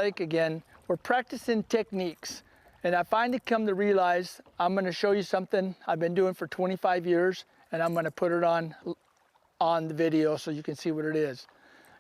lake again. We're practicing techniques. And I finally come to realize I'm gonna show you something I've been doing for 25 years, and I'm gonna put it on the video so you can see what it is.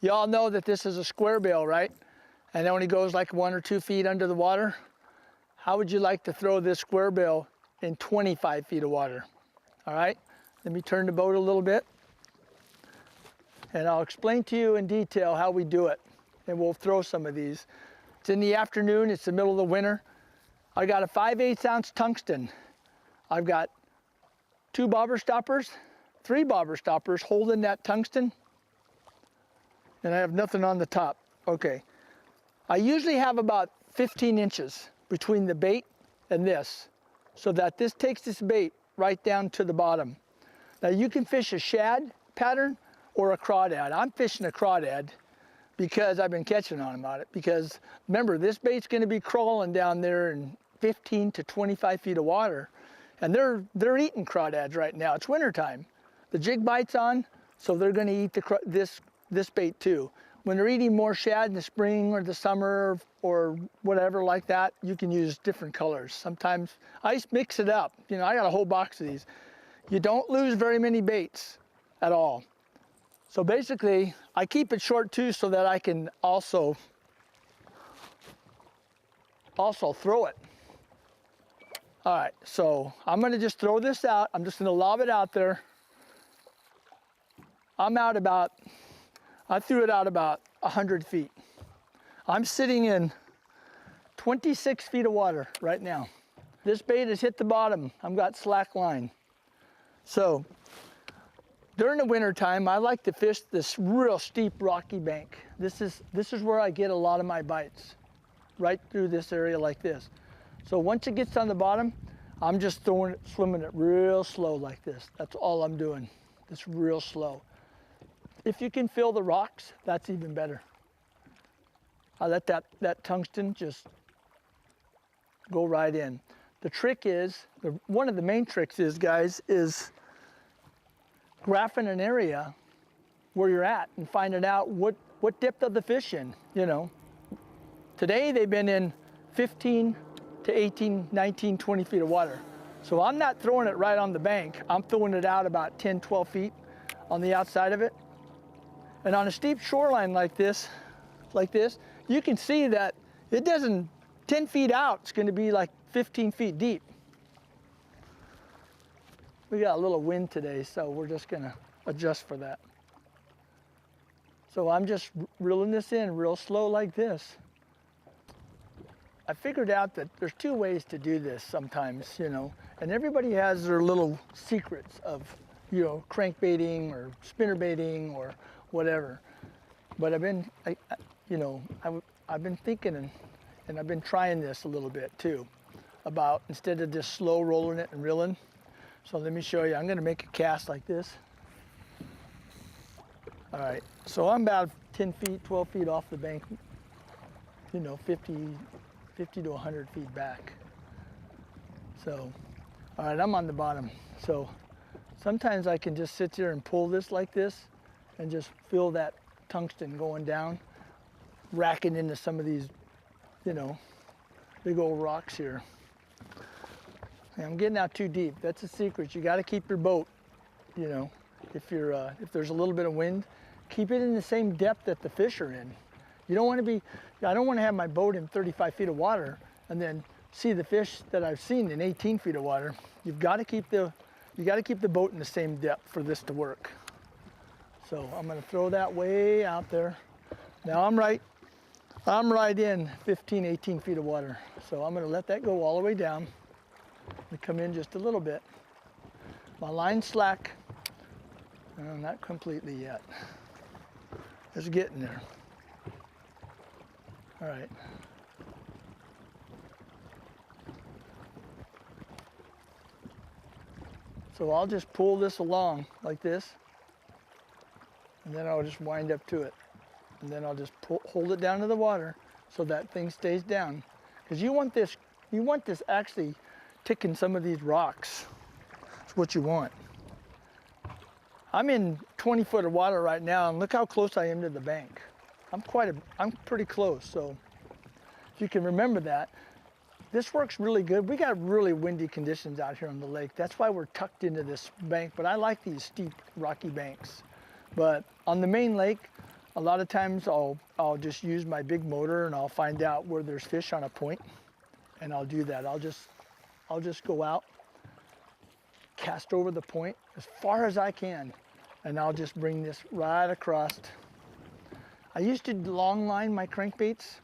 Y'all know that this is a square bill, right? And it only goes like 1 or 2 feet under the water. How would you like to throw this square bill in 25 feet of water? All right, let me turn the boat a little bit, and I'll explain to you in detail how we do it. And we'll throw some of these. It's in the afternoon, it's the middle of the winter. I got a 5/8 ounce tungsten. I've got 2 bobber stoppers, 3 bobber stoppers holding that tungsten, and I have nothing on the top. Okay, I usually have about 15 inches between the bait and this, so that this takes this bait right down to the bottom. Now you can fish a shad pattern or a crawdad. I'm fishing a crawdad because I've been catching on it. Because remember, this bait's gonna be crawling down there in 15 to 25 feet of water, and they're eating crawdads right now. It's winter time. The jig bite's on, so they're gonna eat this bait too. When they're eating more shad in the spring or the summer or whatever like that, you can use different colors. Sometimes I mix it up. You know, I got a whole box of these. You don't lose very many baits at all. So basically, I keep it short too so that I can also throw it. All right, so I'm gonna just throw this out. I'm just gonna lob it out there. I threw it out about 100 feet. I'm sitting in 26 feet of water right now. This bait has hit the bottom. I've got slack line. So during the winter time, I like to fish this real steep rocky bank. This is where I get a lot of my bites, right through this area like this. So once it gets on the bottom, I'm just swimming it real slow like this. That's all I'm doing, just real slow. If you can feel the rocks, that's even better. I let that tungsten just go right in. The trick is, one of the main tricks is, guys, is graphing an area where you're at and finding out what depth of the fish in, you know. Today they've been in 15 to 18, 19, 20 feet of water. So I'm not throwing it right on the bank. I'm throwing it out about 10, 12 feet on the outside of it. And on a steep shoreline like this, you can see that it doesn't, 10 feet out, it's gonna be like 15 feet deep. We got a little wind today, so we're just gonna adjust for that. So I'm just reeling this in real slow like this. I figured out that there's 2 ways to do this sometimes, you know, and everybody has their little secrets of, you know, crankbaiting or spinnerbaiting or whatever. But I've been thinking and I've been trying this a little bit too, about instead of just slow rolling it and reeling. So let me show you. I'm gonna make a cast like this. All right, so I'm about 10 feet, 12 feet off the bank, you know, 50 to 100 feet back. So, all right, I'm on the bottom. So sometimes I can just sit there and pull this like this and just feel that tungsten going down, racking into some of these, you know, big old rocks here. And I'm getting out too deep. That's a secret. You got to keep your boat, you know, if there's a little bit of wind, keep it in the same depth that the fish are in. You don't want to be, I don't want to have my boat in 35 feet of water and then see the fish that I've seen in 18 feet of water. You've got to keep the boat in the same depth for this to work. So I'm going to throw that way out there. Now I'm right in 15, 18 feet of water. So I'm going to let that go all the way down and come in just a little bit. My line's slack. Not completely yet. It's getting there. All right. So I'll just pull this along like this, and then I'll just wind up to it. And then I'll just hold it down to the water so that thing stays down. Because you want this actually ticking some of these rocks. That's what you want. I'm in 20 foot of water right now, and look how close I am to the bank. I'm pretty close, so if you can remember that. This works really good. We got really windy conditions out here on the lake. That's why we're tucked into this bank, but I like these steep, rocky banks. But on the main lake, a lot of times I'll just use my big motor and I'll find out where there's fish on a point, and I'll do that. I'll just go out, cast over the point as far as I can, and I'll just bring this right across. I used to long line my crankbaits.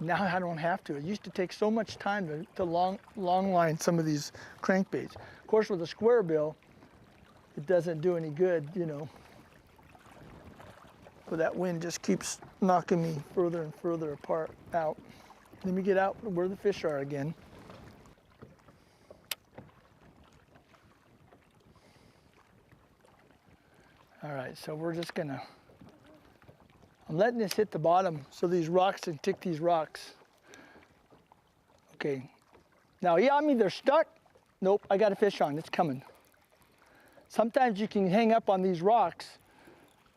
Now I don't have to. It used to take so much time to long line some of these crankbaits. Of course, with a square bill, it doesn't do any good, you know. But that wind just keeps knocking me further and further apart out. Let me get out where the fish are again. All right, so we're just gonna, I'm letting this hit the bottom so these rocks can tick these rocks. Okay, now yeah, I mean they're stuck. Nope, I got a fish on, it's coming. Sometimes you can hang up on these rocks,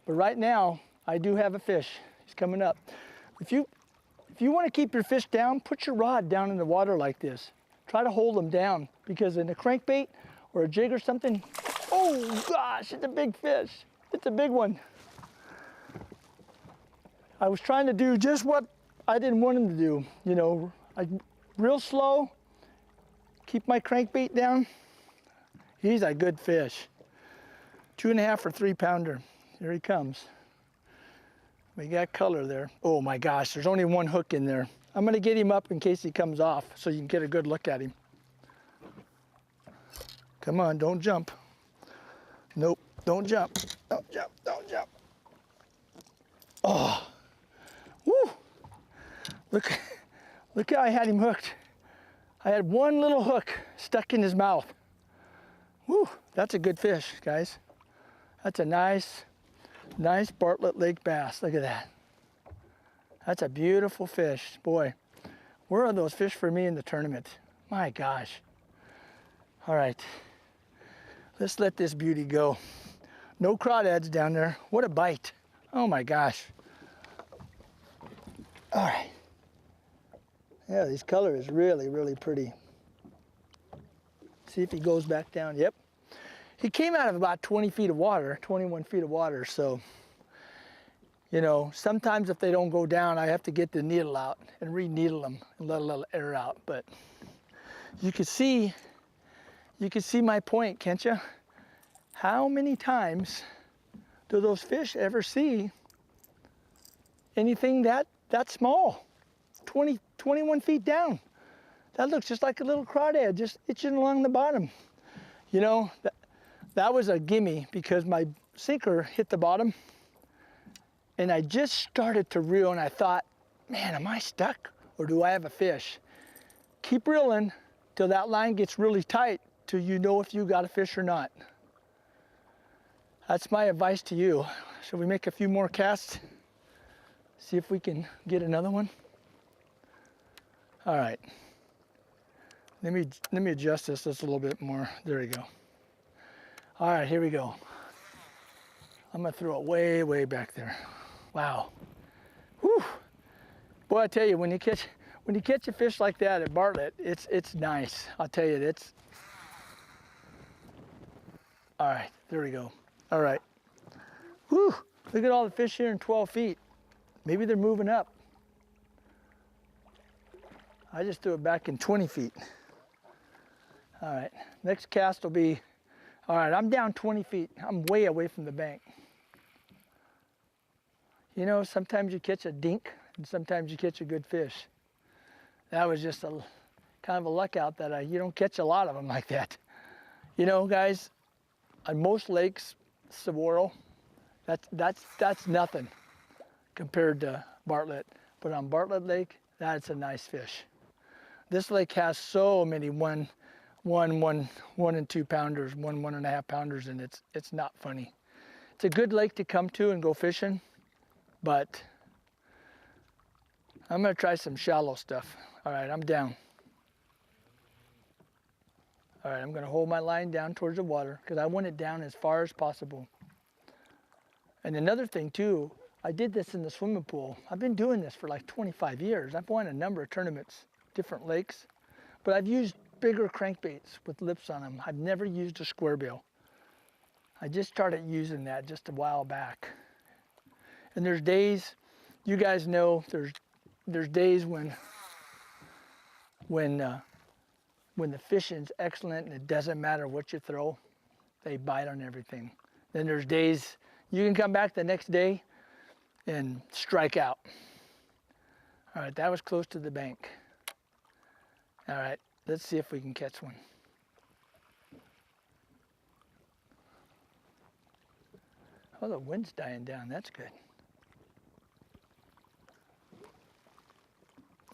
but right now I do have a fish. He's coming up. If you want to keep your fish down, put your rod down in the water like this. Try to hold them down, because in a crankbait or a jig or something, oh gosh, it's a big fish. It's a big one. I was trying to do just what I didn't want him to do. You know, real slow, keep my crankbait down. He's a good fish. 2.5 or 3 pounder. Here he comes. We got color there. Oh my gosh, there's only one hook in there. I'm gonna get him up in case he comes off so you can get a good look at him. Come on, don't jump. Nope, don't jump. Don't jump, don't jump. Oh, woo. Look how I had him hooked. I had one little hook stuck in his mouth. Woo, that's a good fish, guys. That's a nice Bartlett Lake bass. Look at that. That's a beautiful fish. Boy, where are those fish for me in the tournament? My gosh. All right, let's let this beauty go. No crawdads down there. What a bite. Oh my gosh. All right. Yeah, this color is really, really pretty. See if he goes back down. Yep. He came out of about 20 feet of water, 21 feet of water. So, you know, sometimes if they don't go down, I have to get the needle out and re-needle them and let a little air out. But you can see my point, can't you? How many times do those fish ever see anything that small? 21 feet down. That looks just like a little crawdad just itching along the bottom. You know, that was a gimme because my sinker hit the bottom and I just started to reel and I thought, man, am I stuck or do I have a fish? Keep reeling till that line gets really tight till you know if you got a fish or not. That's my advice to you. Shall we make a few more casts? See if we can get another one. All right. Let me adjust this just a little bit more. There we go. All right, here we go. I'm gonna throw it way, way back there. Wow. Whew. Boy, I tell you, when you catch a fish like that at Bartlett, it's nice. I'll tell you, it's. All right, there we go. All right. Whew. Look at all the fish here in 12 feet. Maybe they're moving up. I just threw it back in 20 feet. All right, next cast will be, all right, I'm down 20 feet. I'm way away from the bank. You know, sometimes you catch a dink and sometimes you catch a good fish. That was just a kind of a luck out that you don't catch a lot of them like that. You know, guys, on most lakes, Saguaro, that's nothing compared to Bartlett. But on Bartlett Lake, that's a nice fish. This lake has so many one and 2 pounders, 1.5 pounders, and it's not funny. It's a good lake to come to and go fishing, but I'm gonna try some shallow stuff. All right, I'm down. All right, I'm gonna hold my line down towards the water because I want it down as far as possible. And another thing too, I did this in the swimming pool. I've been doing this for like 25 years. I've won a number of tournaments, different lakes, but I've used bigger crankbaits with lips on them. I've never used a square bill. I just started using that just a while back. And there's days, you guys know, there's days when the fishing's excellent and it doesn't matter what you throw, they bite on everything. Then there's days you can come back the next day and strike out. All right, that was close to the bank. All right, let's see if we can catch one. Oh, the wind's dying down, that's good.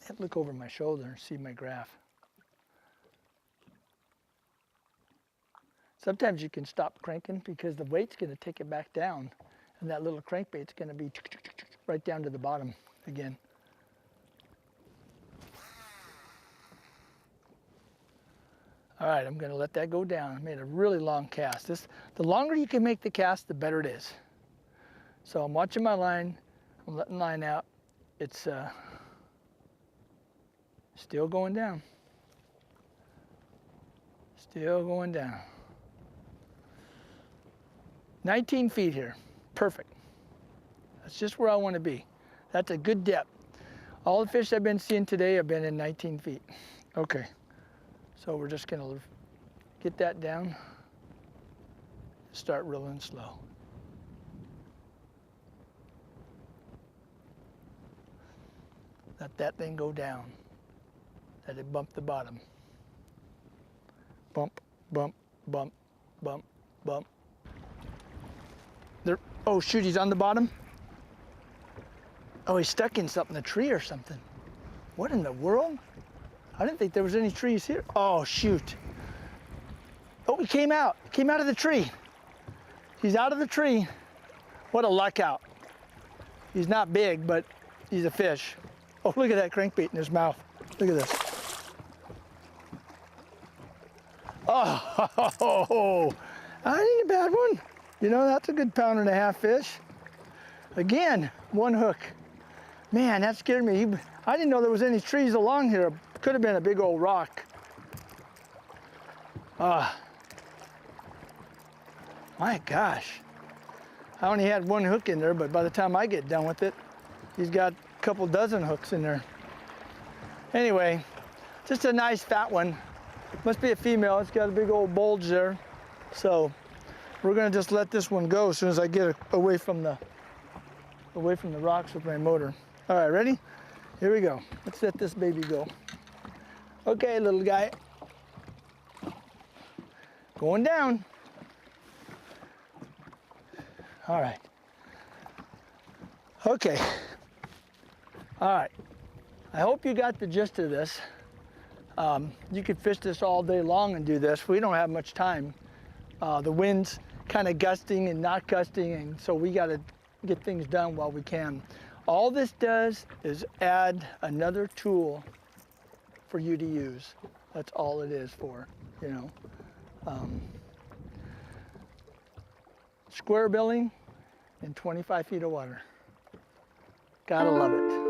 I'd look over my shoulder and see my graph. Sometimes you can stop cranking because the weight's gonna take it back down, and that little crankbait's gonna be right down to the bottom again. All right, I'm gonna let that go down. I made a really long cast. The longer you can make the cast, the better it is. So I'm watching my line, I'm letting line out. It's still going down. Still going down. 19 feet here, perfect. That's just where I want to be. That's a good depth. All the fish I've been seeing today have been in 19 feet. Okay, so we're just gonna get that down, start reeling slow. Let that thing go down, let it bump the bottom. Bump, bump, bump, bump, bump. There, oh shoot, he's on the bottom. Oh, he's stuck in something, a tree or something. What in the world? I didn't think there was any trees here. Oh shoot. Oh, he came out of the tree. He's out of the tree. What a luck out. He's not big, but he's a fish. Oh, look at that crankbait in his mouth. Look at this. Oh, that ain't a bad one. You know, that's a good 1.5-pound fish. Again, one hook. Man, that scared me. I didn't know there was any trees along here. Could have been a big old rock. My gosh. I only had one hook in there, but by the time I get done with it, he's got a couple dozen hooks in there. Anyway, just a nice fat one. Must be a female. It's got a big old bulge there. So we're gonna just let this one go as soon as I get away from the rocks with my motor. All right, ready? Here we go. Let's let this baby go. Okay, little guy. Going down. All right. Okay. All right. I hope you got the gist of this. You could fish this all day long and do this. We don't have much time. The wind's kind of gusting and not gusting, and so we got to get things done while we can. All this does is add another tool for you to use. That's all it is for, you know. Square billing in 25 feet of water. Gotta love it.